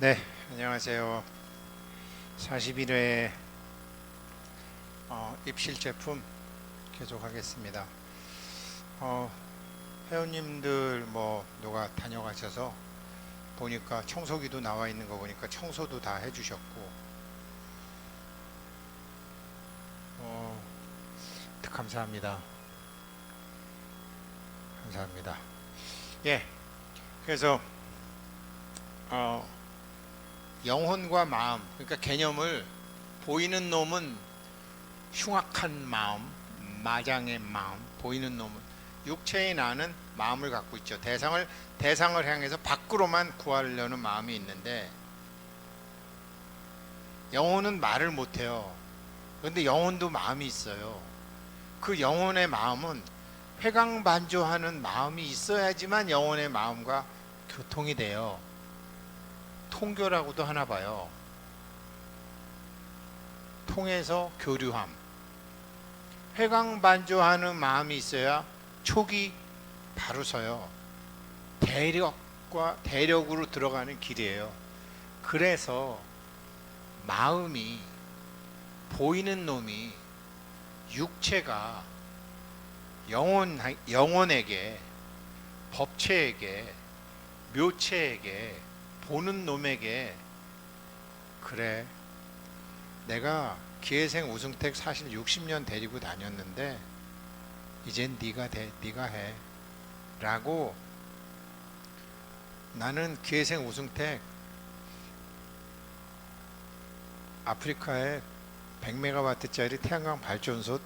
네, 안녕하세요. 41회 입실 제품 계속하겠습니다. 회원님들 누가 다녀가셔서 보니까 청소기도 나와 있는 거 보니까 청소도 다 해주셨고, 감사합니다. 감사합니다. 예, 그래서 영혼과 마음, 그러니까 개념을 보이는 놈은 흉악한 마음, 마장의 마음, 보이는 놈은 육체의 나는 마음을 갖고 있죠. 대상을 향해서 밖으로만 구하려는 마음이 있는데 영혼은 말을 못해요. 그런데 영혼도 마음이 있어요. 그 영혼의 마음은 회광반조하는 마음이 있어야지만 영혼의 마음과 교통이 돼요. 통교라고도 하나 봐요. 통해서 교류함. 회광반조하는 마음이 있어야 촉이 바로 서요. 대력으로 들어가는 길이에요. 그래서 마음이 보이는 놈이 육체가 영혼에게, 법체에게, 묘체에게, 보는 놈에게, 그래, 내가 기회생 우승택 사실 60년 데리고 다녔는데 이젠 네가 해 라고. 나는 기회생 우승택 아프리카에 100메가와트짜리 태양광 발전소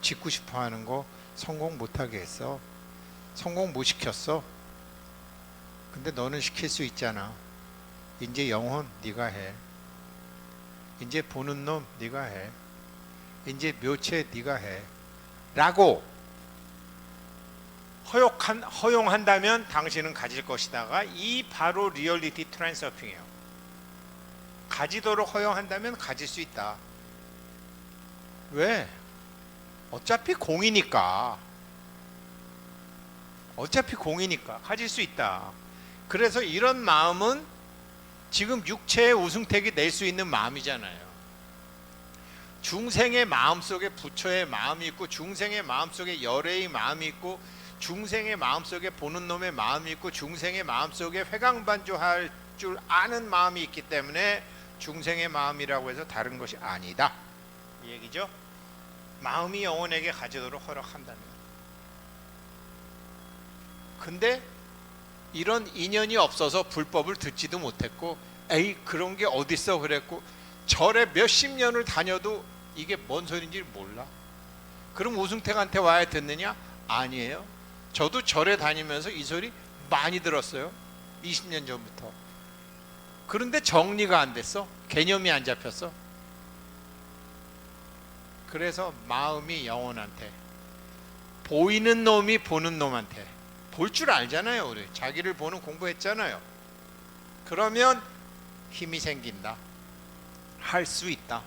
짓고 싶어 하는 거 성공 못하게 했어. 성공 못 시켰어. 근데 너는 시킬 수 있잖아. 이제 영혼 네가 해. 이제 보는 놈 네가 해. 이제 묘체 네가 해. 라고 허용한다면 당신은 가질 것이다가, 이 바로 리얼리티 트랜스서핑이에요. 가지도록 허용한다면 가질 수 있다. 왜? 어차피 공이니까 가질 수 있다. 그래서 이런 마음은 지금 육체의 우승택이 낼 수 있는 마음이잖아요. 중생의 마음속에 부처의 마음이 있고, 중생의 마음속에 열애의 마음이 있고, 중생의 마음속에 보는 놈의 마음이 있고, 중생의 마음속에 회광반조할 줄 아는 마음이 있기 때문에 중생의 마음이라고 해서 다른 것이 아니다, 이 얘기죠. 마음이 영혼에게 가지도록 허락한다면. 근데 이런 인연이 없어서 불법을 듣지도 못했고, 에이 그런 게 어딨어 그랬고, 절에 몇십 년을 다녀도 이게 뭔 소리인지 몰라. 그럼 우승택한테 와야 듣느냐? 아니에요. 저도 절에 다니면서 이 소리 많이 들었어요. 20년 전부터. 그런데 정리가 안 됐어. 개념이 안 잡혔어. 그래서 마음이 영혼한테, 보이는 놈이 보는 놈한테, 볼 줄 알잖아요. 우리 자기를 보는 공부했잖아요. 그러면 힘이 생긴다. 할 수 있다.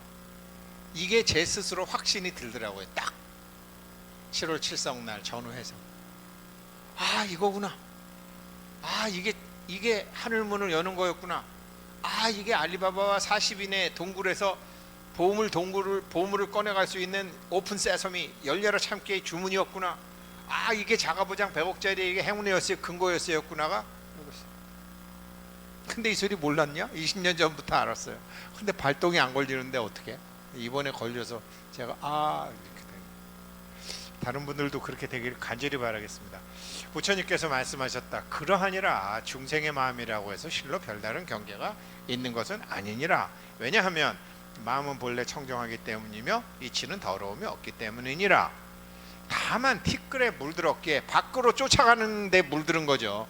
이게 제 스스로 확신이 들더라고요. 딱 7월 7성날 전후해서, 아 이거구나. 아 이게 하늘문을 여는 거였구나. 아 이게 알리바바와 40인의 동굴에서 보물을 꺼내갈 수 있는 오픈 세서미, 열려라 참깨의 주문이었구나. 아 이게 자가보장 100억짜리 이게 행운이었어요, 근거였어였구나가. 근데 이 소리 몰랐냐? 20년 전부터 알았어요. 근데 발동이 안 걸리는데 어떻게? 이번에 걸려서 제가 이렇게 된. 다른 분들도 그렇게 되기를 간절히 바라겠습니다. 부처님께서 말씀하셨다. 그러하니라 중생의 마음이라고 해서 실로 별다른 경계가 있는 것은 아니니라. 왜냐하면 마음은 본래 청정하기 때문이며 이치는 더러움이 없기 때문이니라. 다만 티끌에 물들었기에 밖으로 쫓아가는 데 물들은 거죠.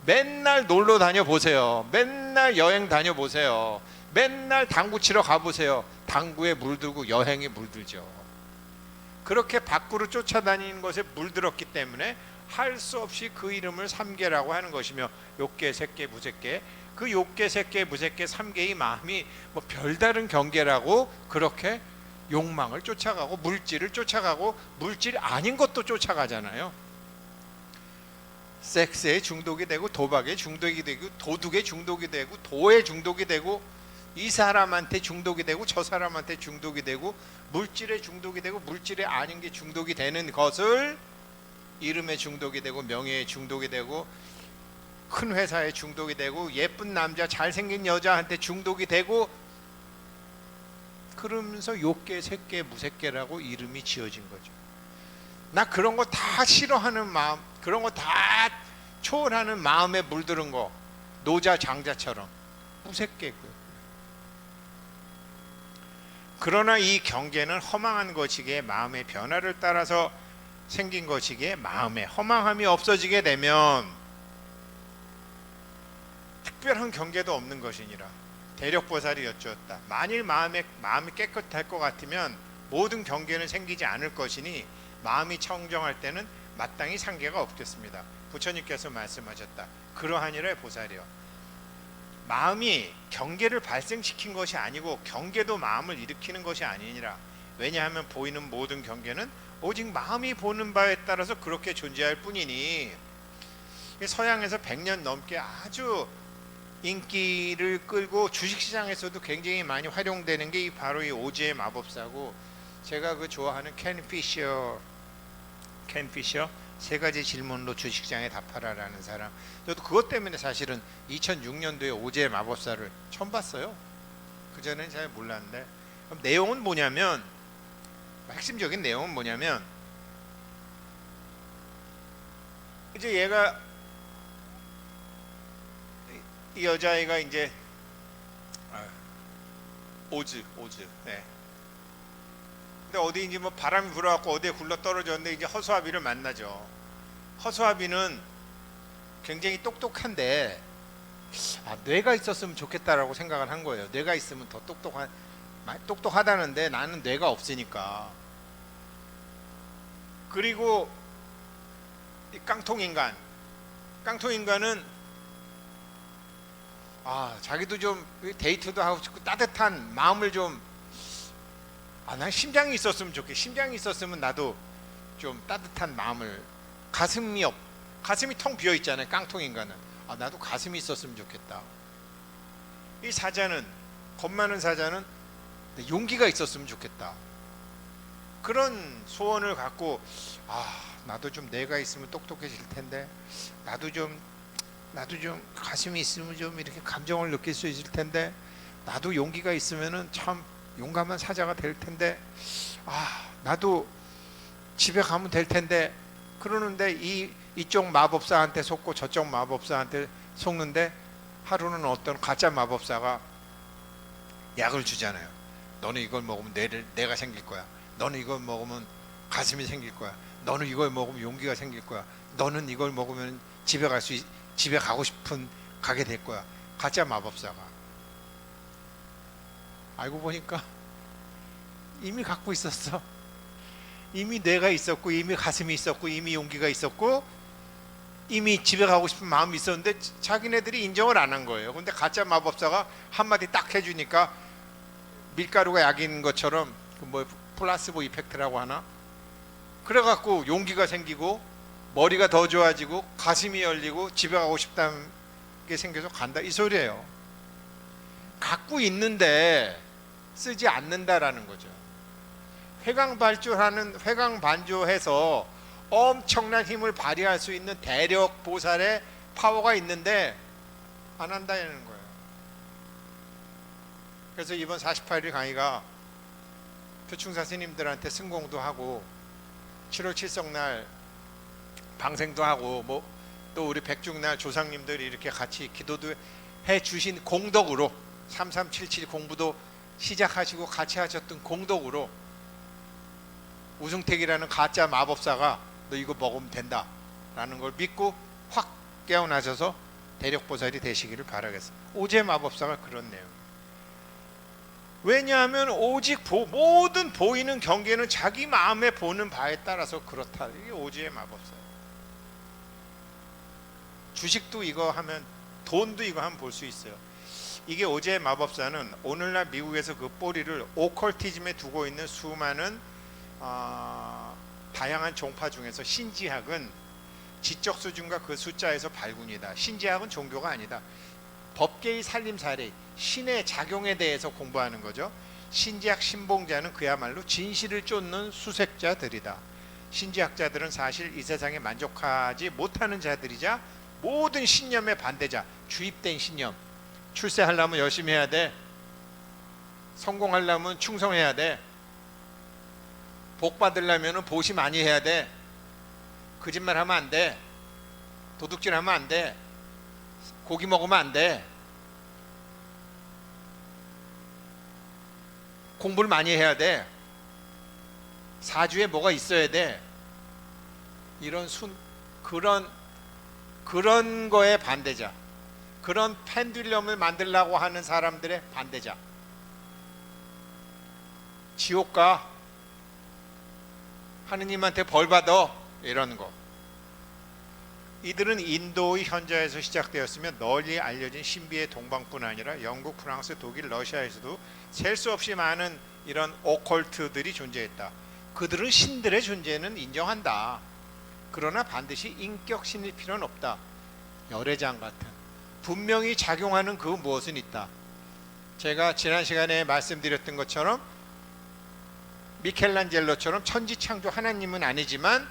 맨날 놀러 다녀보세요. 맨날 여행 다녀보세요. 맨날 당구 치러 가보세요. 당구에 물들고 여행에 물들죠. 그렇게 밖으로 쫓아다니는 것에 물들었기 때문에 할 수 없이 그 이름을 삼계라고 하는 것이며, 욕계, 색계, 무색계, 그 욕계, 색계, 무색계, 삼계의 마음이 별다른 경계라고 그렇게 욕망을 쫓아가고 물질을 쫓아가고 물질이 아닌 것도 쫓아가잖아요. 섹스에 중독이 되고 도박에 중독이 되고 도둑에 중독이 되고 도에 중독이 되고 이 사람한테 중독이 되고 저 사람한테 중독이 되고 물질에 중독이 되고 물질에 아닌 게 중독이 되는 것을 이름에 중독이 되고 명예에 중독이 되고 큰 회사에 중독이 되고 예쁜 남자 잘생긴 여자한테 중독이 되고 그러면서 욕계 새끼 무새끼라고 이름이 지어진 거죠. 나 그런 거 다 싫어하는 마음, 그런 거 다 초월하는 마음에 물드는 거, 노자 장자처럼 무새끼고요. 그러나 이 경계는 허망한 것이기에 마음의 변화를 따라서 생긴 것이기에 마음의 허망함이 없어지게 되면 특별한 경계도 없는 것이니라. 대력보살이 여쭈었다. 만일 마음이 깨끗할 것 같으면 모든 경계는 생기지 않을 것이니 마음이 청정할 때는 마땅히 상계가 없겠습니다. 부처님께서 말씀하셨다. 그러하니라 보살이여. 마음이 경계를 발생시킨 것이 아니고 경계도 마음을 일으키는 것이 아니니라. 왜냐하면 보이는 모든 경계는 오직 마음이 보는 바에 따라서 그렇게 존재할 뿐이니 서양에서 100년 넘게 아주 인기를 끌고 주식시장에서도 굉장히 많이 활용되는 게 바로 이 오지의 마법사고, 제가 그 좋아하는 켄 피셔 세 가지 질문으로 주식시장에 답하라라는 사람, 저도 그것 때문에 사실은 2006년도에 오지의 마법사를 처음 봤어요. 그전에는 잘 몰랐는데, 그럼 내용은 뭐냐면, 핵심적인 내용은 뭐냐면, 이제 얘가 이 여자아이가 이제 오즈 네. 근데 어디인지 뭐 바람이 불어갖고 어디에 굴러 떨어졌는데 이제 허수아비를 만나죠. 허수아비는 굉장히 똑똑한데 뇌가 있었으면 좋겠다라고 생각을 한 거예요. 뇌가 있으면 더 똑똑하다는데 나는 뇌가 없으니까. 그리고 이 깡통인간은 자기도 좀 데이트도 하고 싶고 따뜻한 마음을 좀, 난 심장이 있었으면 좋겠어. 심장이 있었으면 나도 좀 따뜻한 마음을, 가슴이 텅 비어 있잖아요. 깡통인간은. 나도 가슴이 있었으면 좋겠다. 이 사자는, 겁 많은 사자는 용기가 있었으면 좋겠다. 그런 소원을 갖고 나도 좀 뇌가 있으면 똑똑해질 텐데, 나도 좀 가슴이 있으면 좀 이렇게 감정을 느낄 수 있을 텐데, 나도 용기가 있으면은 참 용감한 사자가 될 텐데, 나도 집에 가면 될 텐데, 그러는데 이쪽 마법사한테 속고 저쪽 마법사한테 속는데, 하루는 어떤 가짜 마법사가 약을 주잖아요. 너는 이걸 먹으면 뇌가 생길 거야. 너는 이걸 먹으면 가슴이 생길 거야. 너는 이걸 먹으면 용기가 생길 거야. 너는 이걸 먹으면 집에 가게 될 거야. 가짜 마법사가. 알고 보니까 이미 갖고 있었어. 이미 뇌가 있었고, 이미 가슴이 있었고, 이미 용기가 있었고, 이미 집에 가고 싶은 마음이 있었는데 자기네들이 인정을 안 한 거예요. 근데 가짜 마법사가 한마디 딱 해주니까 밀가루가 약인 것처럼 플라시보 이펙트라고 하나? 그래갖고 용기가 생기고 머리가 더 좋아지고 가슴이 열리고 집에 가고 싶다는 게 생겨서 간다, 이 소리예요. 갖고 있는데 쓰지 않는다라는 거죠. 회광반조해서 엄청난 힘을 발휘할 수 있는 대력 보살의 파워가 있는데 안 한다는 거예요. 그래서 이번 48일 강의가 표충사 스님들한테 승공도 하고 7월 7성날 방생도 하고 또 우리 백중날 조상님들이 이렇게 같이 기도도 해 주신 공덕으로 3377 공부도 시작하시고 같이 하셨던 공덕으로 우승택이라는 가짜 마법사가 너 이거 먹으면 된다 라는 걸 믿고 확 깨어나셔서 대력보살이 되시기를 바라겠습니다. 오제 마법사가 그런 내용. 왜냐하면 오직 모든 보이는 경계는 자기 마음에 보는 바에 따라서 그렇다. 이게 오지의 마법사예요. 주식도 이거 하면, 돈도 이거 하면 볼 수 있어요. 이게 오지의 마법사는 오늘날 미국에서 그 뿌리를 오컬티즘에 두고 있는 수많은 다양한 종파 중에서 신지학은 지적 수준과 그 숫자에서 발군이다. 신지학은 종교가 아니다. 법계의 살림살이 신의 작용에 대해서 공부하는 거죠. 신지학 신봉자는 그야말로 진실을 쫓는 수색자들이다. 신지학자들은 사실 이 세상에 만족하지 못하는 자들이자 모든 신념의 반대자, 주입된 신념. 출세하려면 열심히 해야 돼. 성공하려면 충성해야 돼. 복 받으려면 보시 많이 해야 돼. 거짓말하면 안 돼. 도둑질하면 안 돼. 고기 먹으면 안 돼. 공부를 많이 해야 돼. 사주에 뭐가 있어야 돼. 이런 그런 거에 반대자. 그런 펜듈럼을 만들려고 하는 사람들의 반대자. 지옥 가. 하느님한테 벌 받아. 이런 거. 이들은 인도의 현자에서 시작되었으며 널리 알려진 신비의 동방뿐 아니라 영국, 프랑스, 독일, 러시아에서도 셀 수 없이 많은 이런 오컬트들이 존재했다. 그들은 신들의 존재는 인정한다. 그러나 반드시 인격신일 필요는 없다. 열애장 같은 분명히 작용하는 그 무엇은 있다. 제가 지난 시간에 말씀드렸던 것처럼 미켈란젤로처럼 천지창조 하나님은 아니지만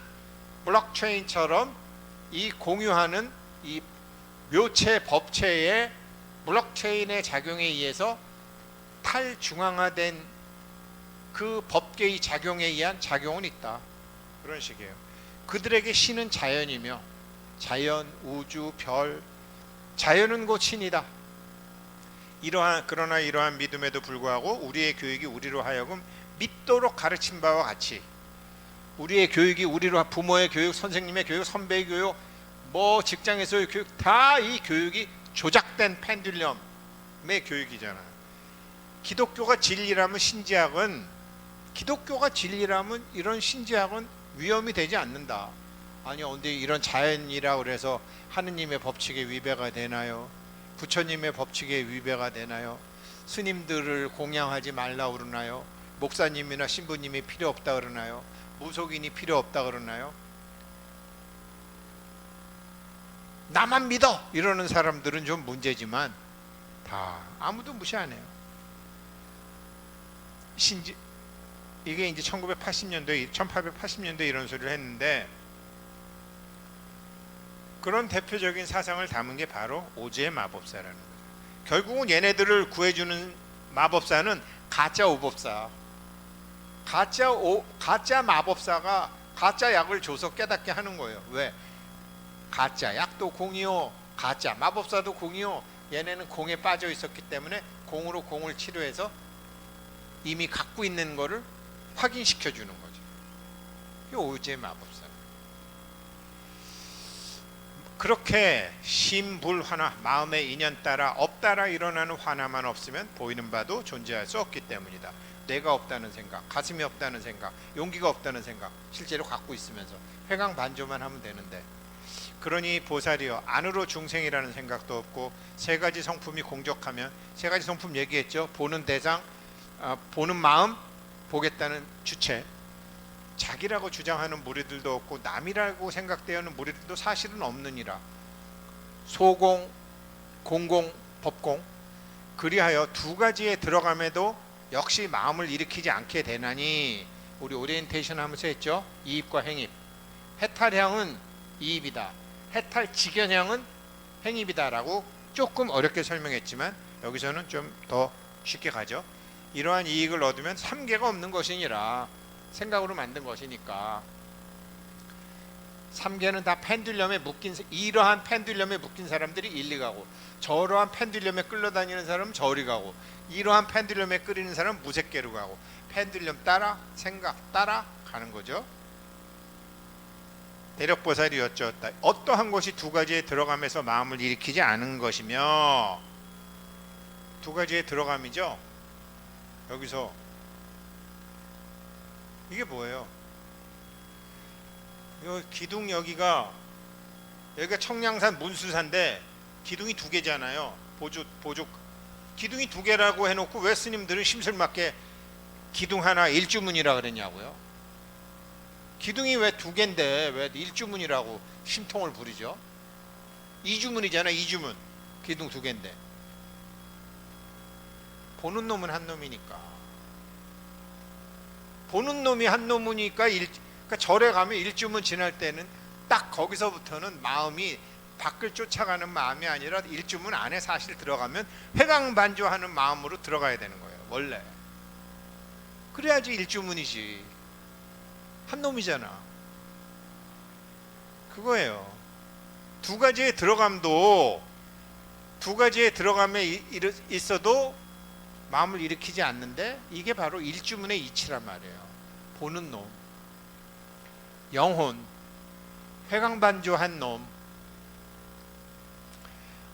블록체인처럼 이 공유하는 이 묘체 법체의 블록체인의 작용에 의해서 탈중앙화된 그 법계의 작용에 의한 작용은 있다. 그런 식이에요. 그들에게 신은 자연이며 자연, 우주, 별, 자연은 곧 신이다. 그러나 이러한 믿음에도 불구하고 우리의 교육이 우리로 하여금 믿도록 가르친 바와 같이 우리의 교육이 우리로 부모의 교육, 선생님의 교육, 선배의 교육, 뭐 직장에서의 교육 다 이 교육이 조작된 펜듈럼의 교육이잖아요. 기독교가 진리라면 기독교가 진리라면 이런 신지학은 위험이 되지 않는다. 아니 근데 이런 자연이라 그래서 하느님의 법칙에 위배가 되나요? 부처님의 법칙에 위배가 되나요? 스님들을 공양하지 말라 그러나요? 목사님이나 신부님이 필요 없다 그러나요? 무속인이 필요 없다 그러나요? 나만 믿어 이러는 사람들은 좀 문제지만 다 아무도 무시 안 해요. 이게 이제 1980년도에 1880년도에 이런 소리를 했는데 그런 대표적인 사상을 담은 게 바로 오즈의 마법사라는 거죠. 결국은 얘네들을 구해주는 마법사는 가짜 오법사, 가짜 마법사가 가짜 약을 줘서 깨닫게 하는 거예요. 왜? 가짜 약도 공이요, 가짜 마법사도 공이요. 얘네는 공에 빠져 있었기 때문에 공으로 공을 치료해서 이미 갖고 있는 거를 확인시켜 주는 거죠. 이 오즈의 마법사. 그렇게 심불환화, 마음의 인연 따라 업따라 일어나는 환화만 없으면 보이는 바도 존재할 수 없기 때문이다. 뇌가 없다는 생각, 가슴이 없다는 생각, 용기가 없다는 생각 실제로 갖고 있으면서 회광반조만 하면 되는데, 그러니 보살이여 안으로 중생이라는 생각도 없고 세 가지 성품이 공적하면, 세 가지 성품 얘기했죠. 보는 대상, 보는 마음, 보겠다는 주체, 자기라고 주장하는 무리들도 없고 남이라고 생각되는 무리들도 사실은 없느니라. 소공, 공공, 법공. 그리하여 두 가지에 들어감에도 역시 마음을 일으키지 않게 되나니, 우리 오리엔테이션 하면서 했죠. 이입과 행입. 해탈형은 이입이다, 해탈직연형은 행입이다 라고 조금 어렵게 설명했지만 여기서는 좀 더 쉽게 가죠. 이러한 이익을 얻으면 삼계가 없는 것이니라. 생각으로 만든 것이니까. 삼계는 다 펜듈럼에 묶인, 이러한 펜듈럼에 묶인 사람들이 일리 가고, 저러한 펜듈럼에 끌려다니는 사람은 저리 가고, 이러한 펜듈럼에 끌리는 사람은 무색계로 가고, 펜듈럼 따라 생각 따라 가는 거죠. 대력보살이 여쭈었다. 어떠한 것이 두 가지에 들어가면서 마음을 일으키지 않은 것이며, 두 가지에 들어감이죠. 여기서 이게 뭐예요? 기둥 여기가 청량산 문수산인데 기둥이 두 개잖아요. 보조 기둥이 두 개라고 해놓고 왜 스님들은 심술맞게 기둥 하나 일주문이라 그랬냐고요. 기둥이 왜 두 개인데 왜 일주문이라고 심통을 부리죠? 이주문이잖아. 이주문. 기둥 두 개인데 보는 놈은 한 놈이니까. 보는 놈이 한 놈이니까 그러니까 절에 가면 일주문 지날 때는 딱 거기서부터는 마음이 밖을 쫓아가는 마음이 아니라 일주문 안에 사실 들어가면 회광반조하는 마음으로 들어가야 되는 거예요. 원래 그래야지 일주문이지. 한 놈이잖아. 그거예요. 두 가지에 들어감도 두 가지에 들어감에 있어도 마음을 일으키지 않는데 이게 바로 일주문의 이치란 말이에요. 보는 놈, 영혼, 회광반조한 놈.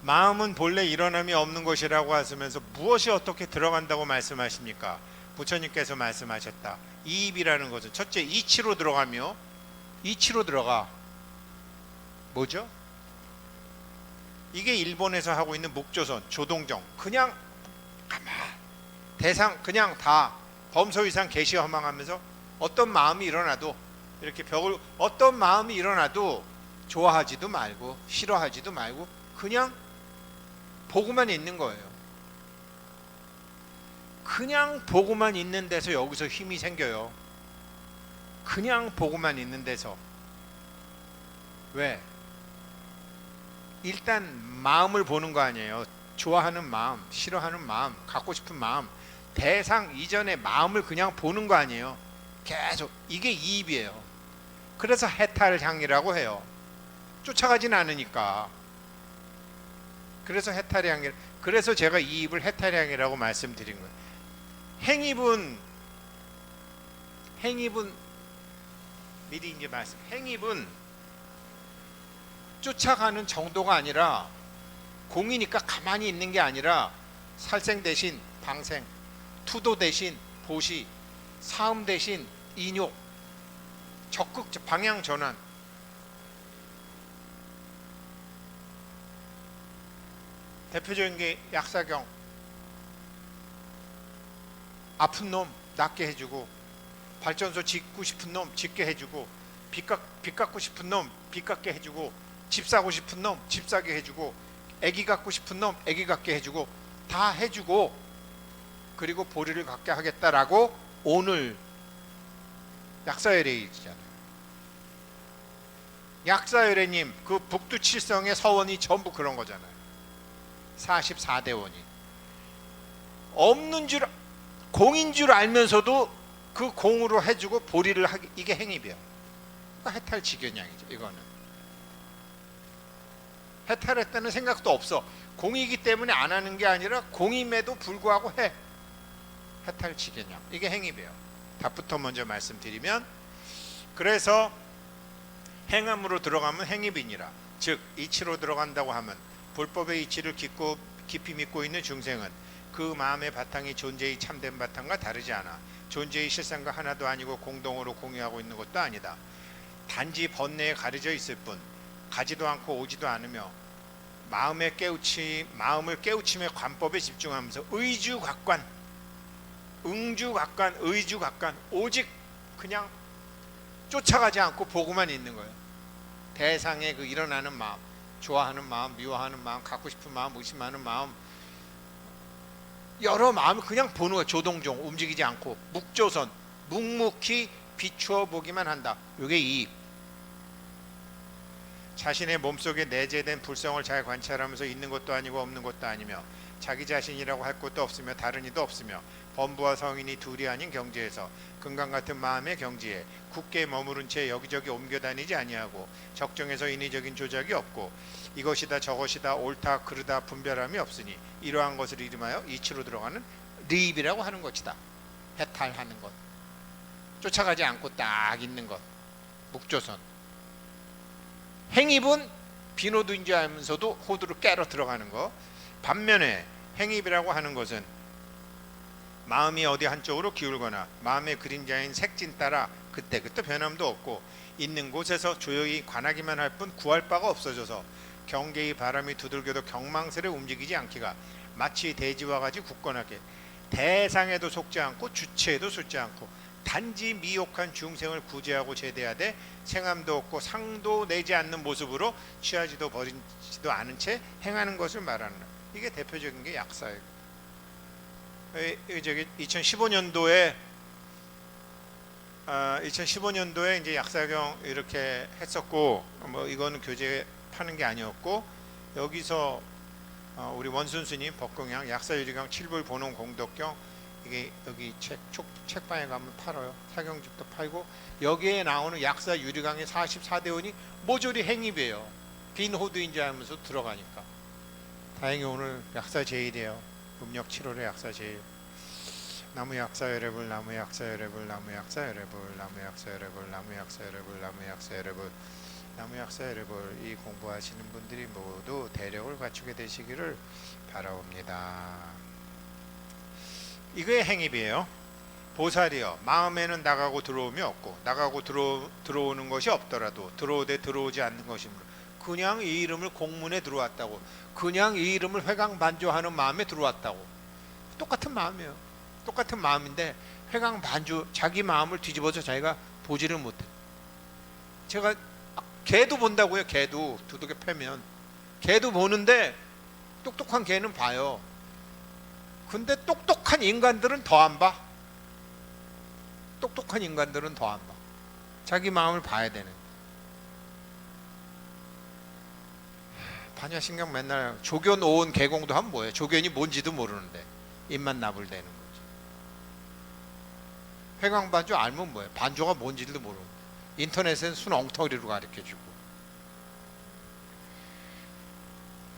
마음은 본래 일어남이 없는 것이라고 하시면서 무엇이 어떻게 들어간다고 말씀하십니까? 부처님께서 말씀하셨다. 이입이라는 것은 첫째 이치로 들어가며, 이치로 들어가. 뭐죠? 이게 일본에서 하고 있는 목조선, 조동정. 그냥 가만 대상 그냥 다 범서 이상 계시 허망하면서 어떤 마음이 일어나도 이렇게 벽을 어떤 마음이 일어나도 좋아하지도 말고 싫어하지도 말고 그냥 보고만 있는 거예요. 그냥 보고만 있는 데서 여기서 힘이 생겨요. 그냥 보고만 있는 데서. 왜? 일단 마음을 보는 거 아니에요. 좋아하는 마음, 싫어하는 마음, 갖고 싶은 마음, 대상 이전의 마음을 그냥 보는 거 아니에요. 계속 이게 이입이에요. 그래서 해탈향이라고 해요. 쫓아가진 않으니까. 그래서 해탈향이. 그래서 제가 이입을 해탈향이라고 말씀드린 거예요. 행입은 미리 이제 말씀. 행입은 쫓아가는 정도가 아니라 공이니까 가만히 있는 게 아니라 살생 대신 방생, 투도 대신 보시, 사음 대신 인욕, 적극 방향 전환. 대표적인 게 약사경. 아픈 놈 낫게 해주고, 발전소 짓고 싶은 놈 짓게 해주고, 빚 갚고 싶은 놈 빚 갚게 해주고, 집 사고 싶은 놈 집 사게 해주고, 애기 갖고 싶은 놈 애기 갖게 해주고, 다 해주고, 그리고 보리를 갖게 하겠다라고 오늘 약사열애이잖아요. 약사열애님 그 북두칠성의 서원이 전부 그런 거잖아요. 44대원이 없는 줄, 공인 줄 알면서도 그 공으로 해주고 보리를 하기, 이게 행입이야. 그러니까 해탈지견양이죠. 이거는 해탈했다는 생각도 없어. 공이기 때문에 안 하는 게 아니라 공임에도 불구하고 해. 해탈지견양. 이게 행입이에요. 답부터 먼저 말씀드리면, 그래서 행함으로 들어가면 행입이니라. 즉 이치로 들어간다고 하면 불법의 이치를 깊이 믿고 있는 중생은 그 마음의 바탕이 존재의 참된 바탕과 다르지 않아. 존재의 실상과 하나도 아니고 공동으로 공유하고 있는 것도 아니다. 단지 번뇌에 가려져 있을 뿐 가지도 않고 오지도 않으며 마음을 깨우침의 관법에 집중하면서 의주각관, 응주각관, 의주각관, 오직 그냥 쫓아가지 않고 보고만 있는 거예요. 대상에 그 일어나는 마음, 좋아하는 마음, 미워하는 마음, 갖고 싶은 마음, 의심하는 마음, 여러 마음을 그냥 보는 거예요. 조동종, 움직이지 않고. 묵조선, 묵묵히 비추어 보기만 한다. 이게 이익. 자신의 몸속에 내재된 불성을 잘 관찰하면서 있는 것도 아니고 없는 것도 아니며 자기 자신이라고 할 것도 없으며 다른 이도 없으며 범부와 성인이 둘이 아닌 경지에서 금강 같은 마음의 경지에 굳게 머무른 채 여기저기 옮겨다니지 아니하고 적정에서 인위적인 조작이 없고 이것이다 저것이다 옳다 그르다 분별함이 없으니 이러한 것을 이름하여 이치로 들어가는 리입이라고 하는 것이다. 해탈하는 것, 쫓아가지 않고 딱 있는 것. 묵조선. 행입은 비노두인 줄 알면서도 호두를 깨러 들어가는 것. 반면에 행입이라고 하는 것은 마음이 어디 한쪽으로 기울거나 마음의 그림자인 색진 따라 그때그때 변함도 없고 있는 곳에서 조용히 관하기만 할 뿐 구할 바가 없어져서 경계의 바람이 두들겨도 경망스레 움직이지 않기가 마치 대지와 같이 굳건하게 대상에도 속지 않고 주체에도 속지 않고 단지 미혹한 중생을 구제하고 제대하되 생함도 없고 상도 내지 않는 모습으로 취하지도 버리지도 않은 채 행하는 것을 말하는, 이게 대표적인 게 약사예요. 저기 2015년도에 이제 약사경 이렇게 했었고, 뭐 이거는 교재 파는 게 아니었고, 여기서 우리 원순스님 법공양 약사유리강 7불 본원 공덕경, 이게 여기 책방에 가면 팔아요. 사경집도 팔고, 여기에 나오는 약사 유리강의 44대원이 모조리 행입이에요. 빈 호두인 줄 알면서 들어가니까. 다행히 오늘 약사 제일이에요. 음력 7월에 약사 제일. 나무 약사 여러분, 나무 약사 여러분, 나무 약사 여러분, 나무 약사 여러분, 나무 약사 여러분, 나무 약사 여러분, 나무 약사 여러분, 이 공부하시는 분들이 모두 대력을 갖추게 되시기를 바라옵니다. 이거의 행입이에요. 보살이여, 마음에는 나가고 들어옴이 없고 나가고 들어오는 것이 없더라도 들어오되 들어오지 않는 것이므로 그냥 이 이름을 공문에 들어왔다고, 그냥 이 이름을 회광반조하는 마음에 들어왔다고. 똑같은 마음이에요. 똑같은 마음인데 회광반조, 자기 마음을 뒤집어서 자기가 보지를 못해. 제가 개도 본다고요. 개도 두둑에 패면 개도 보는데 똑똑한 개는 봐요. 근데 똑똑한 인간들은 더 안 봐. 똑똑한 인간들은 더 안 봐. 자기 마음을 봐야 되는. 반야신경 맨날 조견 오온 개공도 하면 뭐예요? 조견이 뭔지도 모르는데 입만 나불대는 거죠. 회광반조 알면 뭐예요? 반조가 뭔지도 모르고 인터넷엔 순 엉터리로 가르쳐주고.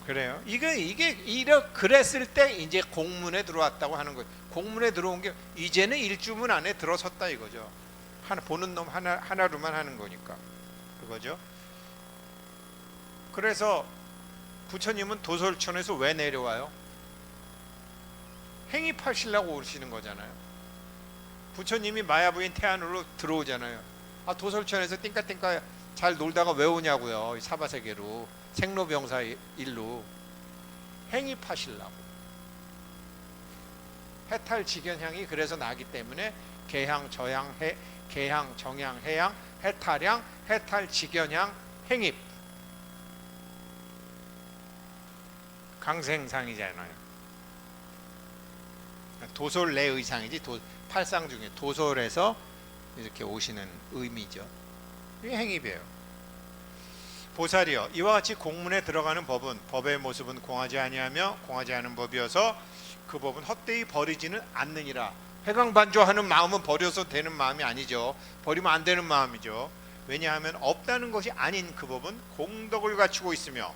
그래요. 그랬을 때 이제 공문에 들어왔다고 하는 거예요. 공문에 들어온 게 이제는 일주문 안에 들어섰다 이거죠. 보는 놈 하나로만 하는 거니까 그거죠. 그래서 부처님은 도솔천에서 왜 내려와요? 행입하시려고 오시는 거잖아요. 부처님이 마야부인 태안으로 들어오잖아요. 도솔천에서 띵까띵까 잘 놀다가 왜 오냐고요. 사바세계로, 생로병사 일로. 행입하시려고. 해탈 직연향이 그래서 나기 때문에 개향, 저향, 개향, 정향, 해향, 해탈향, 해탈 직연향, 행입. 강생상이잖아요. 도솔 내 의상이지, 팔상 중에 도솔에서 이렇게 오시는 의미죠. 이게 행입이에요. 보살이여, 이와 같이 공문에 들어가는 법은, 법의 모습은 공하지 아니하며 공하지 않은 법이어서 그 법은 헛되이 버리지는 않느니라. 회광반조하는 마음은 버려서 되는 마음이 아니죠. 버리면 안 되는 마음이죠. 왜냐하면 없다는 것이 아닌 그 법은 공덕을 갖추고 있으며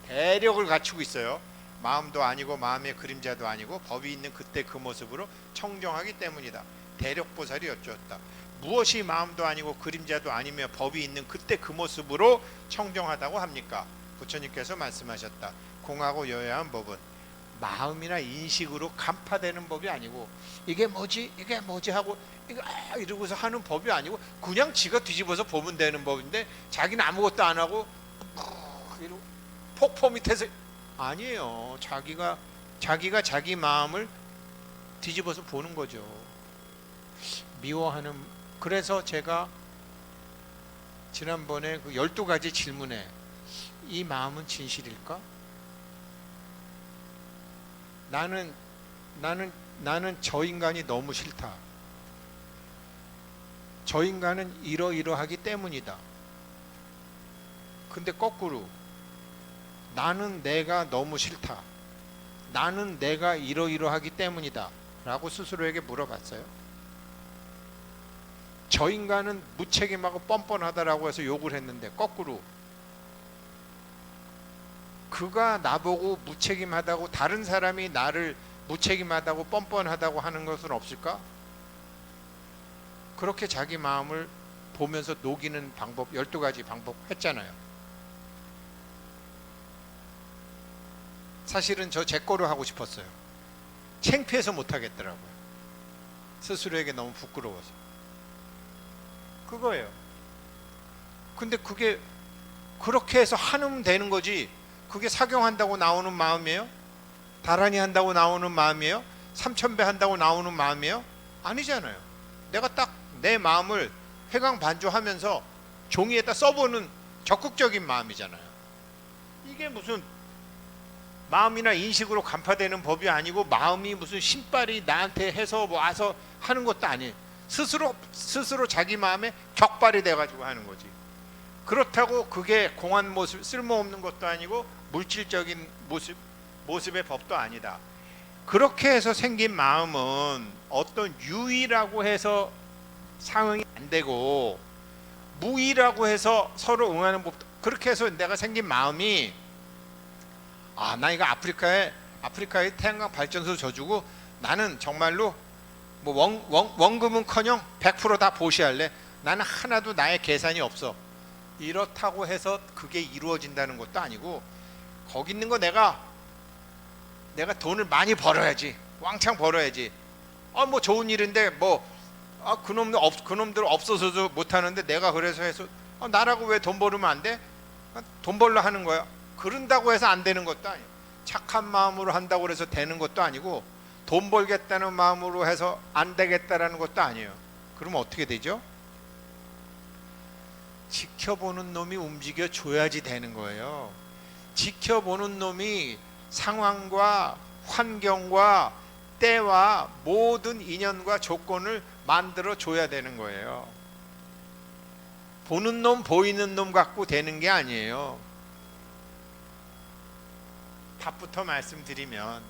대력을 갖추고 있어요. 마음도 아니고 마음의 그림자도 아니고 법이 있는 그때 그 모습으로 청정하기 때문이다. 대력보살이 여쭈었다. 무엇이 마음도 아니고 그림자도 아니며 법이 있는 그때 그 모습으로 청정하다고 합니까? 부처님께서 말씀하셨다. 공하고 여야한 법은 마음이나 인식으로 간파되는 법이 아니고, 이게 뭐지 하고 이러고서 하는 법이 아니고 그냥 지가 뒤집어서 보면 되는 법인데 자기는 아무것도 안 하고 이러고 폭포 밑에서, 아니에요. 자기가 자기 마음을 뒤집어서 보는 거죠. 미워하는. 그래서 제가 지난번에 그 12가지 질문에 이 마음은 진실일까? 나는 저 인간이 너무 싫다. 저 인간은 이러이러하기 때문이다. 근데 거꾸로 나는 내가 너무 싫다. 나는 내가 이러이러하기 때문이다 라고 스스로에게 물어봤어요. 저 인간은 무책임하고 뻔뻔하다라고 해서 욕을 했는데 거꾸로 그가 나보고 무책임하다고, 다른 사람이 나를 무책임하다고 뻔뻔하다고 하는 것은 없을까? 그렇게 자기 마음을 보면서 녹이는 방법, 12가지 방법 했잖아요. 사실은 제 거로 하고 싶었어요. 창피해서 못하겠더라고요. 스스로에게 너무 부끄러워서. 그거예요. 근데 그게 그렇게 해서 하면 되는 거지, 그게 사경한다고 나오는 마음이에요? 다란이 한다고 나오는 마음이에요? 삼천배 한다고 나오는 마음이에요? 아니잖아요. 내가 딱 내 마음을 회광반조하면서 종이에다 써보는 적극적인 마음이잖아요. 이게 무슨 마음이나 인식으로 간파되는 법이 아니고 마음이 무슨 신발이 나한테 해서 와서 하는 것도 아니에요. 스스로 자기 마음에 격발이 돼가지고 하는 거지. 그렇다고 그게 공한 모습, 쓸모없는 것도 아니고 물질적인 모습의 법도 아니다. 그렇게 해서 생긴 마음은 어떤 유의라고 해서 상응이 안 되고 무의라고 해서 서로 응하는 법도, 그렇게 해서 내가 생긴 마음이 나 이거 아프리카에 태양광 발전소 져주고 나는 정말로 뭐 원금은커녕 100% 다 보시할래. 나는 하나도 나의 계산이 없어. 이렇다고 해서 그게 이루어진다는 것도 아니고, 거기 있는 거 내가 돈을 많이 벌어야지, 왕창 벌어야지. 뭐 좋은 일인데 그놈들 없어서도 못 하는데 내가 그래서 해서 나라고 왜 돈 벌으면 안 돼? 돈 벌러 하는 거야. 그런다고 해서 안 되는 것도 아니에요. 착한 마음으로 한다고 해서 되는 것도 아니고, 돈 벌겠다는 마음으로 해서 안 되겠다라는 것도 아니에요. 그러면 어떻게 되죠? 지켜보는 놈이 움직여 줘야지 되는 거예요. 지켜보는 놈이 상황과 환경과 때와 모든 인연과 조건을 만들어 줘야 되는 거예요. 보는 놈 보이는 놈 갖고 되는 게 아니에요. 답부터 말씀드리면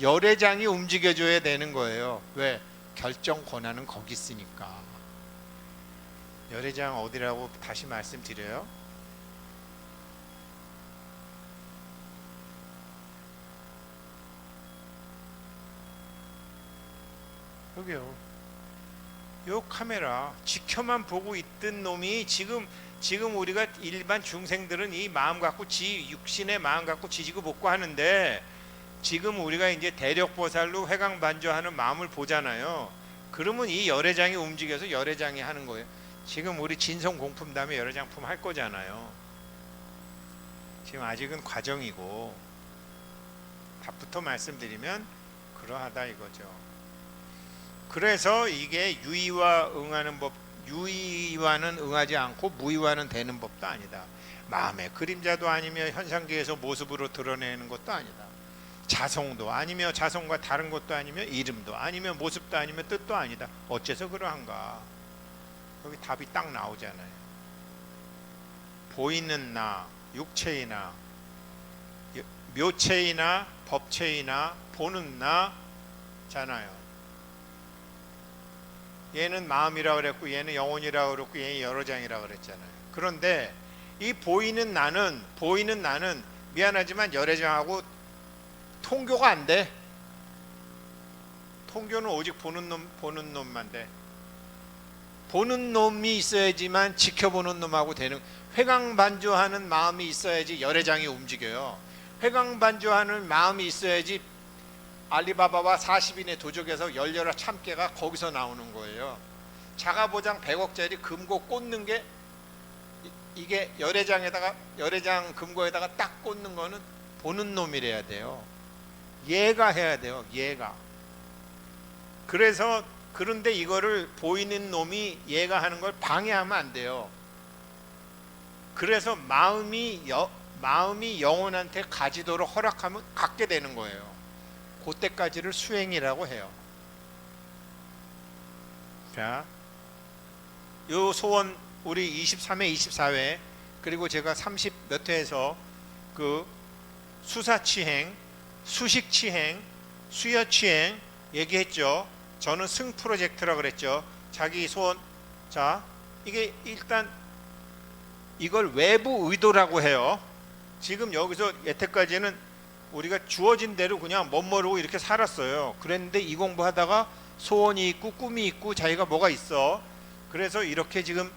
열애장이 움직여줘야 되는 거예요. 왜? 결정 권한은 거기 있으니까. 열애장 어디라고 다시 말씀드려요? 여기요. 요 카메라 지켜만 보고 있던 놈이 지금 우리가 일반 중생들은 이 마음 갖고 육신의 마음 갖고 지지고 볶고 하는데, 지금 우리가 이제 대력보살로 회광반조하는 마음을 보잖아요. 그러면 이 열애장이 움직여서 열애장이 하는 거예요. 지금 우리 진성공품 다음에 열애장품 할 거잖아요. 지금 아직은 과정이고, 답부터 말씀드리면 그러하다 이거죠. 그래서 이게 유의와 응하는 법, 유의와는 응하지 않고 무의와는 되는 법도 아니다. 마음의 그림자도 아니며 현상계에서 모습으로 드러내는 것도 아니다. 자성도 아니며 자성과 다른 것도 아니며 이름도 아니며 모습도 아니며 뜻도 아니다. 어째서 그러한가? 여기 답이 딱 나오잖아요. 보이는 나, 육체이나 묘체이나 법체이나 보는 나잖아요. 얘는 마음이라고 그랬고 얘는 영혼이라고 그랬고 얘는 열애장이라고 그랬잖아요. 그런데 이 보이는 나는 미안하지만 열애장하고 통교가 안 돼. 통교는 오직 보는 놈만 돼. 보는 놈이 있어야지만 지켜보는 놈하고 되는, 회광반조하는 마음이 있어야지 열애장이 움직여요. 회광반조하는 마음이 있어야지 알리바바와 40인의 도적에서 열려라 참깨가 거기서 나오는 거예요. 자가보장 100억짜리 금고 꽂는 게, 이게 열애장 금고에다가 딱 꽂는 거는 보는 놈이래야 돼요. 얘가 해야 돼요. 얘가. 그런데 이거를 보이는 놈이 얘가 하는 걸 방해하면 안 돼요. 그래서 마음이 영혼한테 가지도록 허락하면 갖게 되는 거예요. 그때까지를 수행이라고 해요. 자, 요 소원 우리 23회, 24회 그리고 제가 30 몇 회에서 그 수사치행, 수식치행, 수여치행 얘기했죠. 저는 승 프로젝트라고 그랬죠. 자기 소원. 자, 이게 일단 이걸 외부 의도라고 해요. 지금 여기서 여태까지는 우리가 주어진 대로 그냥 멋모르고 이렇게 살았어요. 그랬는데 이 공부하다가 소원이 있고 꿈이 있고 자기가 뭐가 있어. 그래서 이렇게 지금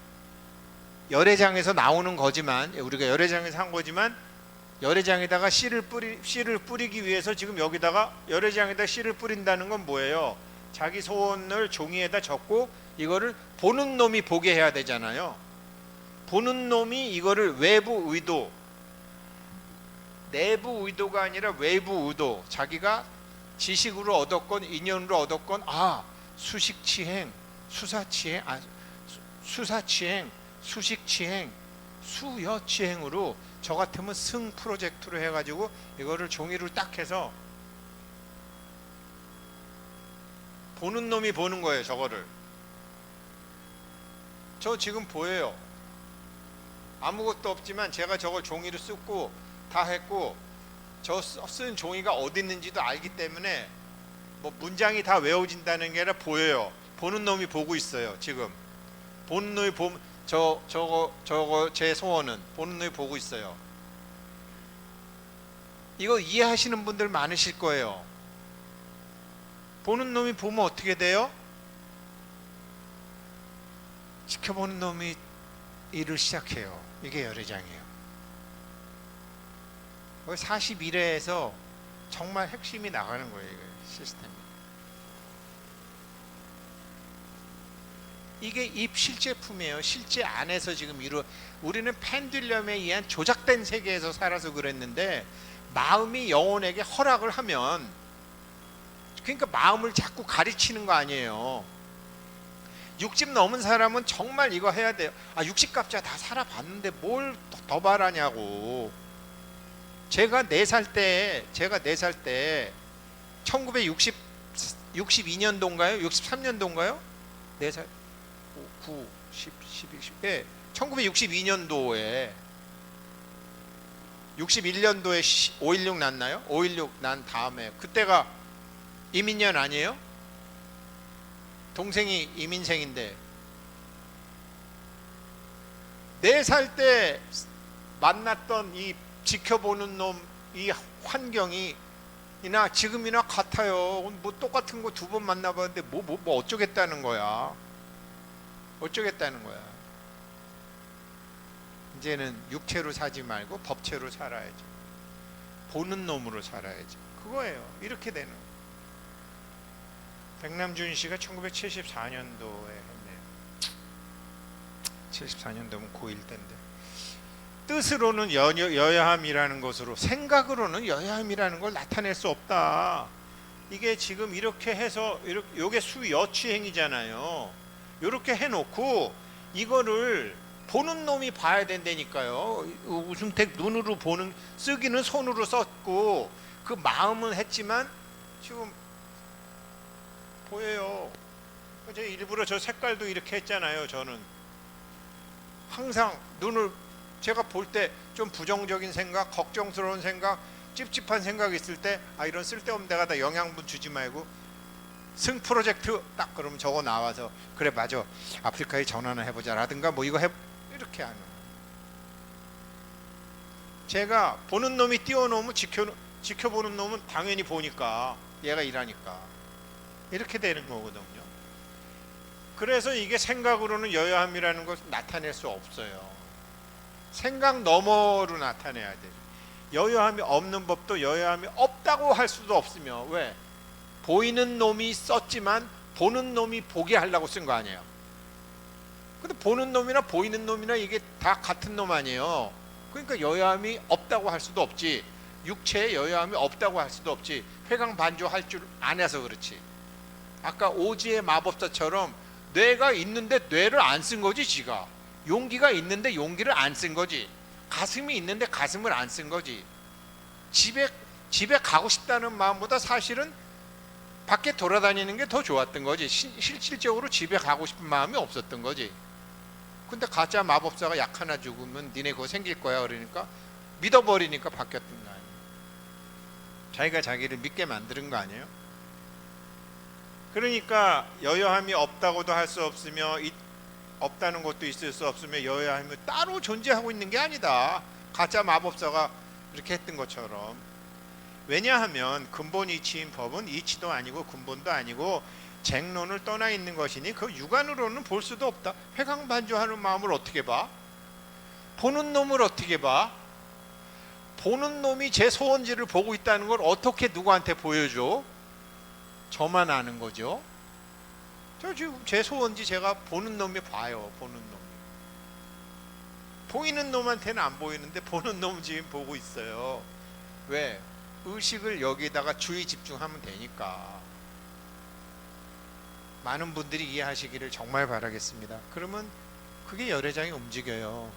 열애장에서 나오는 거지만, 우리가 열애장에서 한 거지만, 열애장에다가 씨를 뿌리기 위해서 지금 여기다가 열애장에다 씨를 뿌린다는 건 뭐예요? 자기 소원을 종이에다 적고 이거를 보는 놈이 보게 해야 되잖아요. 보는 놈이 이거를 외부 의도, 내부 의도가 아니라 외부 의도, 자기가 지식으로 얻었건 인연으로 얻었건, 수식치행, 수사치행, 수사치행, 수식치행, 수여치행으로 저 같으면 승 프로젝트로 해가지고 이거를 종이를 딱 해서 보는 놈이 보는 거예요. 저거를 저 지금 보여요. 아무것도 없지만 제가 저걸 종이를 쓰고 다 했고 저 쓴 종이가 어디 있는지도 알기 때문에 뭐 문장이 다 외워진다는 게 아니라 보여요. 보는 놈이 보고 있어요. 지금 보는 놈이 저거 제 소원은 보는 놈이 보고 있어요. 이거 이해하시는 분들 많으실 거예요. 보는 놈이 보면 어떻게 돼요? 지켜보는 놈이 일을 시작해요. 이게 열애장이에요. 41회에서 정말 핵심이 나가는 거예요. 이게 시스템이. 이게 입 실제품이에요. 실제 안에서 지금 우리는 펜듈럼에 의한 조작된 세계에서 살아서 그랬는데 마음이 영혼에게 허락을 하면, 그러니까 마음을 자꾸 가르치는 거 아니에요. 60 넘은 사람은 정말 이거 해야 돼요. 60값자 다 살아봤는데 뭘 더 바라냐고. 제가 4살 때 1962년도인가요? 63년도인가요? 4살 9, 10, 12, 10. 예. 1962년도에 61년도에 5.16 났나요? 5.16 난 다음에 그때가 이민년 아니에요? 동생이 이민생인데 4살 때 만났던 이 지켜보는 놈, 이 환경이 이나 지금이나 같아요. 뭐 똑같은 거 2번 만나봤는데 뭐 어쩌겠다는 거야. 어쩌겠다는 거야. 이제는 육체로 사지 말고 법체로 살아야죠. 보는 놈으로 살아야죠. 그거예요. 이렇게 되는 거예요. 백남준 씨가 1974년도에 했네요. 74년도면 고1 때인데 뜻으로는 여야함이라는 것으로, 생각으로는 여야함이라는 걸 나타낼 수 없다. 이게 지금 이렇게 해서 이게 수여취행이잖아요. 이렇게 해놓고 이거를 보는 놈이 봐야 된다니까요. 우승택 눈으로 보는, 쓰기는 손으로 썼고 그 마음은 했지만 지금 보여요. 제가 일부러 저 색깔도 이렇게 했잖아요. 저는 항상 눈을, 제가 볼 때 좀 부정적인 생각, 걱정스러운 생각, 찝찝한 생각이 있을 때 이런 쓸데없는 데가다 영양분 주지 말고 승 프로젝트 딱 그러면 저거 나와서 그래 맞아 아프리카에 전화나 해보자 라든가 뭐 이거 이렇게 하는. 제가 보는 놈이 띄워놓으면 지켜보는 놈은 당연히 보니까 얘가 일하니까 이렇게 되는 거거든요. 그래서 이게 생각으로는 여야함이라는 것을 나타낼 수 없어요. 생각 너머로 나타내야 돼요. 여야함이 없는 법도 여야함이 없다고 할 수도 없으며, 왜? 보이는 놈이 썼지만 보는 놈이 보게 하려고 쓴 거 아니에요. 근데 보는 놈이나 보이는 놈이나 이게 다 같은 놈 아니에요. 그러니까 여야함이 없다고 할 수도 없지. 육체에 여야함이 없다고 할 수도 없지. 회광반조할 줄 안 해서 그렇지. 아까 오지의 마법사처럼 뇌가 있는데 뇌를 안 쓴 거지 지가. 용기가 있는데 용기를 안 쓴 거지. 가슴이 있는데 가슴을 안 쓴 거지. 집에 가고 싶다는 마음보다 사실은 밖에 돌아다니는 게 더 좋았던 거지. 실질적으로 집에 가고 싶은 마음이 없었던 거지. 근데 가짜 마법사가 약 하나 죽으면 니네 그거 생길 거야 그러니까 믿어버리니까 바뀌었던 거 아니에요. 자기가 자기를 믿게 만드는 거 아니에요. 그러니까 여여함이 없다고도 할 수 없으며 없다는 것도 있을 수 없으며 여야함이 따로 존재하고 있는 게 아니다. 가짜 마법사가 이렇게 했던 것처럼. 왜냐하면 근본 이치인 법은 이치도 아니고 근본도 아니고 쟁론을 떠나 있는 것이니 그 육안으로는 볼 수도 없다. 회광반조하는 마음을 어떻게 봐? 보는 놈을 어떻게 봐? 보는 놈이 제 소원지를 보고 있다는 걸 어떻게 누구한테 보여줘? 저만 아는 거죠. 저 지금 제 소원지 제가 보는 놈이 봐요. 보는 놈이. 보이는 놈한테는 안 보이는데 보는 놈은 지금 보고 있어요. 왜? 의식을 여기다가 주의 집중하면 되니까. 많은 분들이 이해하시기를 정말 바라겠습니다. 그러면 그게 열애장이 움직여요.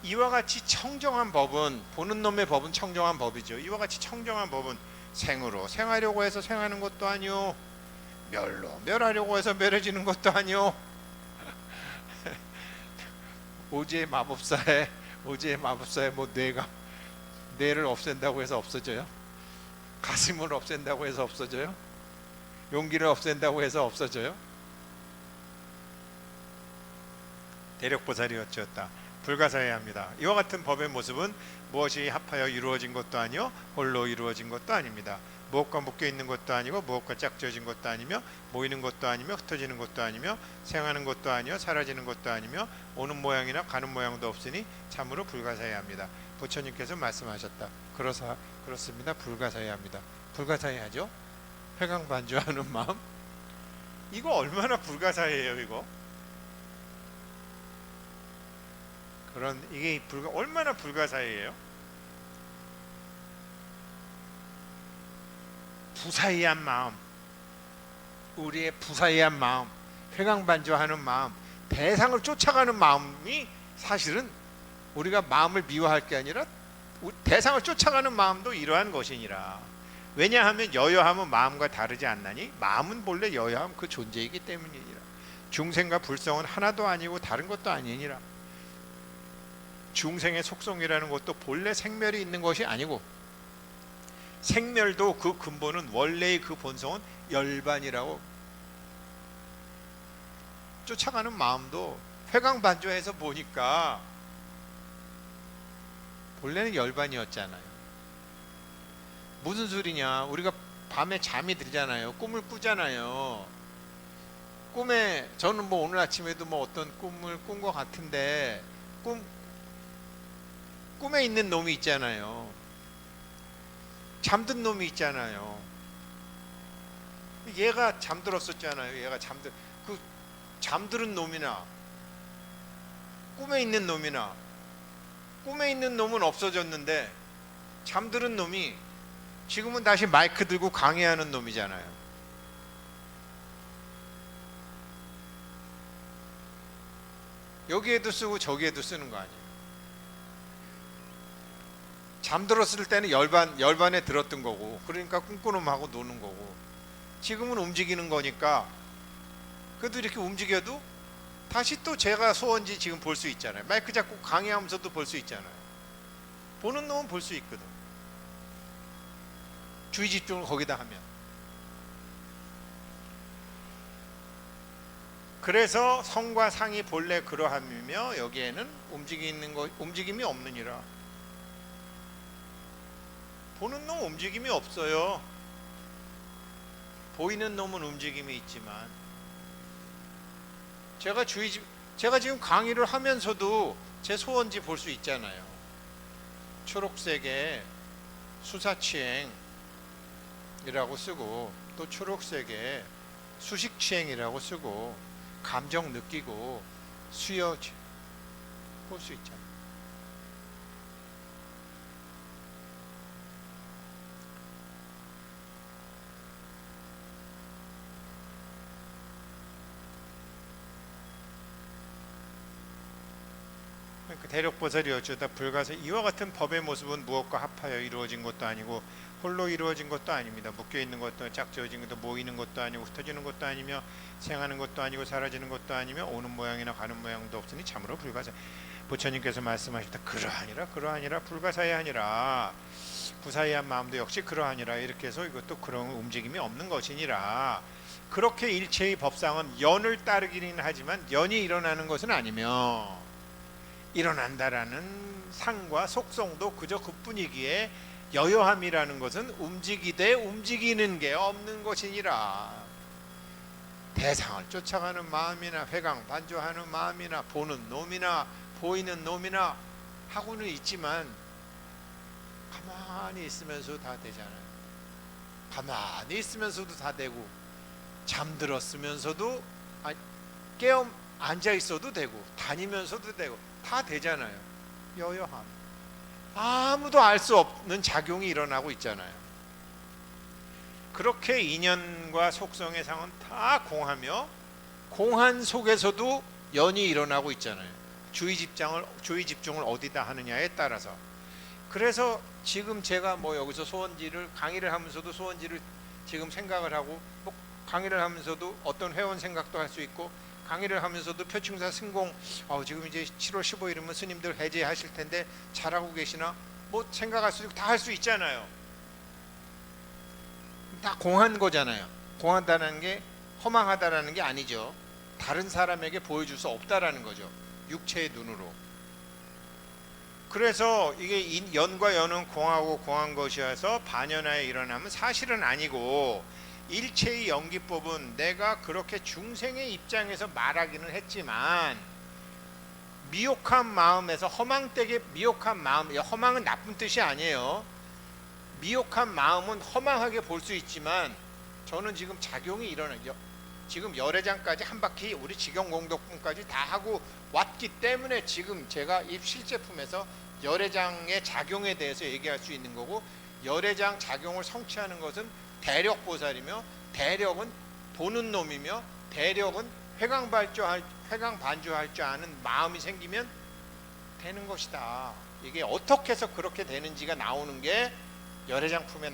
이와 같이 청정한 법은, 보는 놈의 법은 청정한 법이죠. 이와 같이 청정한 법은 생으로 생하려고 해서 생하는 것도 아니요, 멸로 멸하려고 해서 멸해지는 것도 아니요. 오지의 마법사에 뭐 뇌를 없앤다고 해서 없어져요? 가슴을 없앤다고 해서 없어져요? 용기를 없앤다고 해서 없어져요? 대력보살이 어찌었다? 불가사의합니다. 이와 같은 법의 모습은 무엇이 합하여 이루어진 것도 아니요 홀로 이루어진 것도 아닙니다. 무엇과 묶여 있는 것도 아니고 무엇과 짝지어진 것도 아니며 모이는 것도 아니며 흩어지는 것도 아니며 생하는 것도 아니요 사라지는 것도 아니며 오는 모양이나 가는 모양도 없으니 참으로 불가사의합니다. 부처님께서 말씀하셨다. 그렇습니다. 불가사의합니다. 불가사의하죠? 회광반주하는 마음? 이거 얼마나 불가사의해요, 이거? 이게 얼마나 불가사의해요? 부사의한 마음, 우리의 부사의한 마음, 회광반주하는 마음, 대상을 쫓아가는 마음이 사실은 우리가 마음을 미워할 게 아니라 대상을 쫓아가는 마음도 이러한 것이니라. 왜냐하면 여여함은 마음과 다르지 않나니 마음은 본래 여여함 그 존재이기 때문이니라. 중생과 불성은 하나도 아니고 다른 것도 아니니라. 중생의 속성이라는 것도 본래 생멸이 있는 것이 아니고, 생멸도 그 근본은, 원래의 그 본성은 열반이라고. 쫓아가는 마음도 회광반조해서 보니까 본래는 열반이었잖아요. 무슨 소리냐? 우리가 밤에 잠이 들잖아요. 꿈을 꾸잖아요. 꿈에, 저는 뭐 오늘 아침에도 뭐 어떤 꿈을 꾼 것 같은데, 꿈에 있는 놈이 있잖아요. 잠든 놈이 있잖아요. 얘가 잠들었었잖아요. 그 잠들은 놈이나 꿈에 있는 놈이나, 꿈에 있는 놈은 없어졌는데 잠들은 놈이 지금은 다시 마이크 들고 강의하는 놈이잖아요. 여기에도 쓰고 저기에도 쓰는 거 아니에요. 잠들었을 때는 열반에 들었던 거고, 그러니까 꿈꾸놈하고 노는 거고, 지금은 움직이는 거니까 그래도 이렇게 움직여도 다시 또 제가 소원지 지금 볼 수 있잖아요. 마이크 잡고 강의하면서도 볼 수 있잖아요. 보는 놈은 볼 수 있거든. 주의 집중을 거기다 하면. 그래서 성과 상이 본래 그러함이며 여기에는 움직임이 없느니라. 보는 놈 움직임이 없어요. 보이는 놈은 움직임이 있지만, 제가 지금 강의를 하면서도 제 소원지 볼 수 있잖아요. 초록색에 수사치행이라고 쓰고, 또 초록색에 수식치행이라고 쓰고, 감정 느끼고 수여 볼 수 있잖아요. 그 대력보살이 어쩌다 불가사 이와 같은 법의 모습은 무엇과 합하여 이루어진 것도 아니고 홀로 이루어진 것도 아닙니다. 묶여있는 것도 짝지어진 것도 모이는 것도 아니고 흩어지는 것도 아니며 생하는 것도 아니고 사라지는 것도 아니며 오는 모양이나 가는 모양도 없으니 참으로 불가사. 부처님께서 말씀하셨다. 그러하니라 불가사의하니라. 부사의한 마음도 역시 그러하니라. 이렇게 해서 이것도 그런 움직임이 없는 것이니라. 그렇게 일체의 법상은 연을 따르기는 하지만 연이 일어나는 것은 아니며, 일어난다라는 상과 속성도 그저 그뿐이기에 여여함이라는 것은 움직이되 움직이는 게 없는 것이니라. 대상을 쫓아가는 마음이나 회광반조하는 마음이나 보는 놈이나 보이는 놈이나 하고는 있지만 가만히 있으면서도 다 되잖아요. 가만히 있으면서도 다 되고, 잠들었으면서도 깨어 앉아 있어도 되고, 다니면서도 되고, 다 되잖아요. 여여함. 아무도 알 수 없는 작용이 일어나고 있잖아요. 그렇게 인연과 속성의 상은 다 공하며 공한 속에서도 연이 일어나고 있잖아요. 주의 집중을 어디다 하느냐에 따라서. 그래서 지금 제가 뭐 여기서 소원지를 강의를 하면서도 소원지를 지금 생각을 하고, 뭐 강의를 하면서도 어떤 회원 생각도 할 수 있고, 강의를 하면서도 표충사 승공 지금 이제 7월 15일이면 스님들 해제하실 텐데 잘하고 계시나 뭐 생각할 수 있고 다 할 수 있잖아요. 다 공한 거잖아요. 공한다는 게 허망하다라는 게 아니죠. 다른 사람에게 보여줄 수 없다라는 거죠. 육체의 눈으로. 그래서 이게 연과 연은 공하고 공한 것이어서 반연하에 일어나면 사실은 아니고, 일체의 연기법은 내가 그렇게 중생의 입장에서 말하기는 했지만 미혹한 마음에서 허망되게 미혹한 마음, 허망은 나쁜 뜻이 아니에요. 미혹한 마음은 허망하게 볼 수 있지만 저는 지금 작용이 일어나죠. 지금 열애장까지 한 바퀴 우리 직영공덕분까지 다 하고 왔기 때문에 지금 제가 이 실제품에서 열애장의 작용에 대해서 얘기할 수 있는 거고, 열애장 작용을 성취하는 것은 대력보살이며, 대력은 보는 놈이며, 대력은 회광반주할 줄 아는 마음이 생기면 되는 것이다. 이게 어떻게 해서 그렇게 되는지가 나오는 게 열애장품에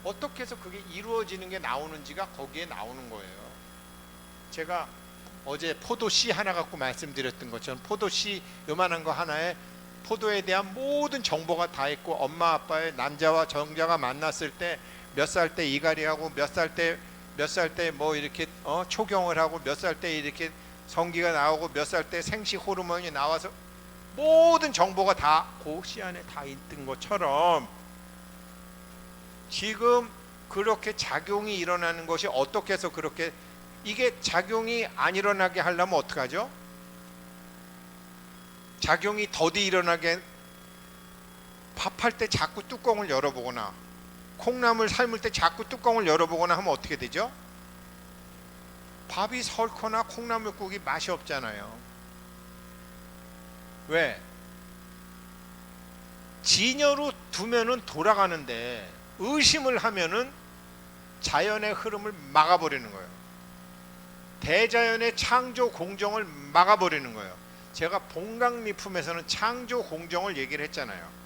어떻게 해서 그게 이루어지는 게 나오는지가 거기에 나오는 거예요. 제가 어제 포도씨 하나 갖고 말씀드렸던 것처럼 포도씨 요만한 거 하나에 포도에 대한 모든 정보가 다 있고, 엄마 아빠의 남자와 정자가 만났을 때 몇 살 때 이갈이하고 몇 살 때 뭐 이렇게 초경을 하고 몇 살 때 이렇게 성기가 나오고 몇 살 때 생식 호르몬이 나와서 모든 정보가 다 그 씨 안에 다 있던 것처럼, 지금 그렇게 작용이 일어나는 것이 어떻게 해서 그렇게, 이게 작용이 안 일어나게 하려면 어떡하죠? 작용이 더디 일어나게, 밥할 때 자꾸 뚜껑을 열어보거나 콩나물 삶을 때 자꾸 뚜껑을 열어보거나 하면 어떻게 되죠? 밥이 설거나 콩나물국이 맛이 없잖아요. 왜? 진여로 두면은 돌아가는데 의심을 하면은 자연의 흐름을 막아버리는 거예요. 대자연의 창조 공정을 막아버리는 거예요. 제가 봉강미품에서는 창조 공정을 얘기를 했잖아요.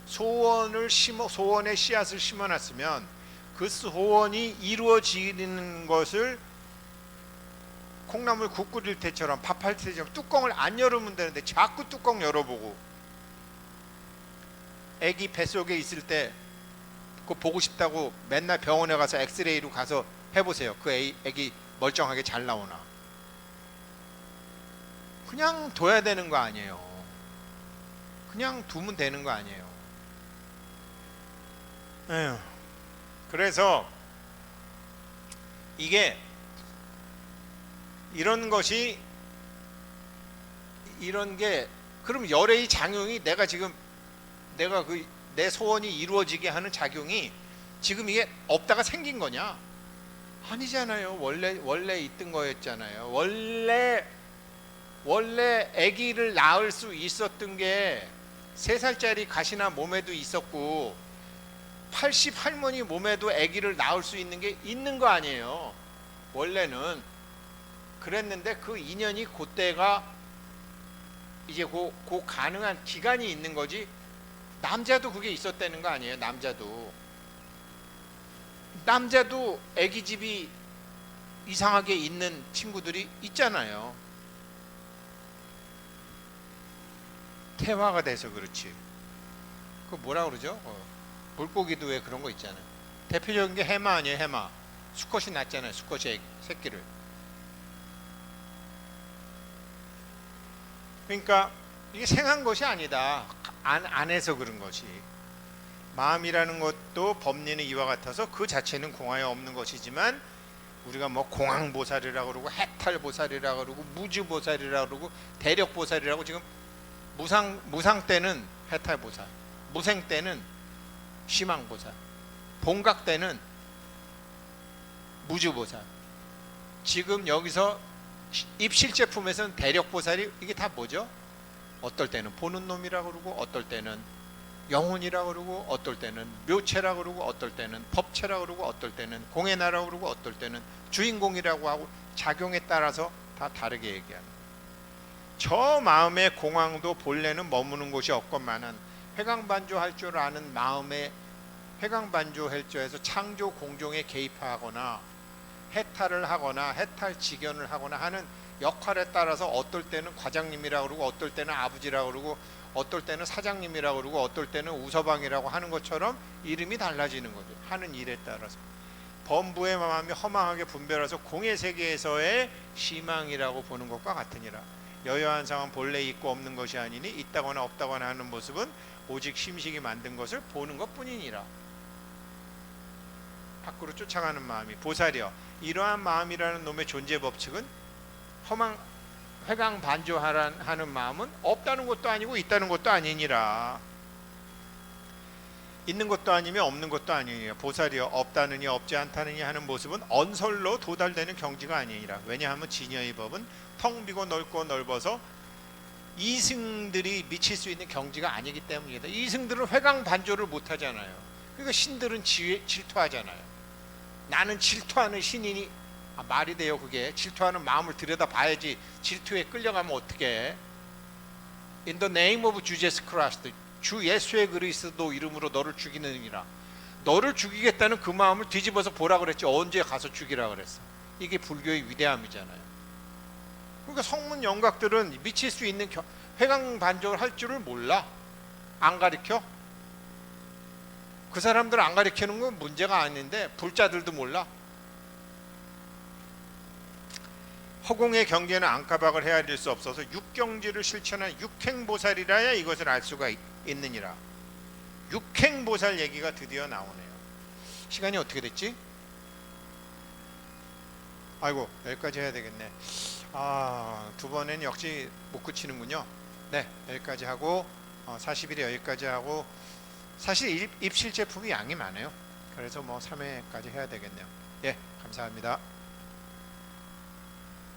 소원의 씨앗을 심어놨으면 그 소원이 이루어지는 것을 콩나물 국 끓일 때처럼 밥할 때처럼 뚜껑을 안 열으면 되는데 자꾸 뚜껑 열어보고, 애기 뱃속에 있을 때 그거 보고 싶다고 맨날 병원에 가서 엑스레이로 가서 해보세요. 그 애기 멀쩡하게 잘 나오나. 그냥 둬야 되는 거 아니에요. 그냥 두면 되는 거 아니에요. 에휴. 그래서 이게 이런 게 그럼 열애의 작용이 내가 내 소원이 이루어지게 하는 작용이 지금 이게 없다가 생긴 거냐? 아니잖아요. 원래 있던 거였잖아요. 원래 아기를 낳을 수 있었던 게 3살짜리 가시나 몸에도 있었고 80 할머니 몸에도 아기를 낳을 수 있는 게 있는 거 아니에요. 원래는 그랬는데 그 인연이 그때가 이제 그 가능한 기간이 있는 거지. 남자도 그게 있었다는 거 아니에요. 남자도 아기 집이 이상하게 있는 친구들이 있잖아요. 태화가 돼서 그렇지. 그 뭐라 그러죠? 물고기도 왜 그런 거 있잖아요. 대표적인 게 해마 아니에요. 해마. 수컷이 낳잖아요. 수컷이 새끼를. 그러니까 이게 생한 것이 아니다. 안에서 그런 것이. 마음이라는 것도 법리는 이와 같아서 그 자체는 공하에 없는 것이지만, 우리가 뭐 공항보살이라고 그러고 해탈보살이라고 그러고 무주보살이라고 그러고 대력보살이라고, 지금 무상 때는 해탈보살, 무생 때는 심왕보살, 본각 때는 무주보살, 지금 여기서 입실제품에서는 대력보살이, 이게 다 뭐죠? 어떨 때는 보는 놈이라고 그러고 어떨 때는 영혼이라 그러고 어떨 때는 묘체라 그러고 어떨 때는 법체라 그러고 어떨 때는 공의 나라 그러고 어떨 때는 주인공이라고 하고 작용에 따라서 다 다르게 얘기하는 거예요. 저 마음의 공황도 본래는 머무는 곳이 없건만은 회광반조할 줄 아는 마음의 회광반조헬조에서 창조 공종에 개입하거나 해탈을 하거나 해탈 직연을 하거나 하는 역할에 따라서 어떨 때는 과장님이라고 그러고 어떨 때는 아버지라고 그러고 어떨 때는 사장님이라고 그러고 어떨 때는 우서방이라고 하는 것처럼 이름이 달라지는 거죠. 하는 일에 따라서. 범부의 마음이 허망하게 분별해서 공의 세계에서의 시망이라고 보는 것과 같으니라. 여여한 상은 본래 있고 없는 것이 아니니 있다거나 없다거나 하는 모습은 오직 심식이 만든 것을 보는 것뿐이니라. 밖으로 쫓아가는 마음이 보살이여 이러한 마음이라는 놈의 존재 법칙은 회광반조하는 마음은 없다는 것도 아니고 있다는 것도 아니니라. 있는 것도 아니며 없는 것도 아니니라. 보살이여 없다느니 없지 않다느니 하는 모습은 언설로 도달되는 경지가 아니니라. 왜냐하면 진여의 법은 텅 비고 넓고 넓어서 이승들이 미칠 수 있는 경지가 아니기 때문이다. 이승들은 회광반조를 못하잖아요. 그러니까 신들은 질투하잖아요. 나는 질투하는 신이니 말이 돼요. 그게 질투하는 마음을 들여다 봐야지. 질투에 끌려가면 어떡해. In the name of Jesus Christ, 주 예수의 그리스도 이름으로 너를 죽이느니라. 너를 죽이겠다는 그 마음을 뒤집어서 보라 그랬지. 언제 가서 죽이라 그랬어. 이게 불교의 위대함이잖아요. 그러니까 성문 영각들은 미칠 수 있는 회광반조를 할 줄을 몰라. 안 가르쳐. 그 사람들 안 가르치는 건 문제가 아닌데 불자들도 몰라. 허공의 경계는 안가박을 헤아릴 수 없어서 육경지를 실천한 육행보살이라야 이것을 알 수가 있느니라. 육행보살 얘기가 드디어 나오네요. 시간이 어떻게 됐지? 아이고 여기까지 해야 되겠네. 두 번엔 역시 못 그치는군요. 네 여기까지 하고 40일에 여기까지 하고 사실 입실 제품이 양이 많아요. 그래서 3회까지 해야 되겠네요. 예 감사합니다.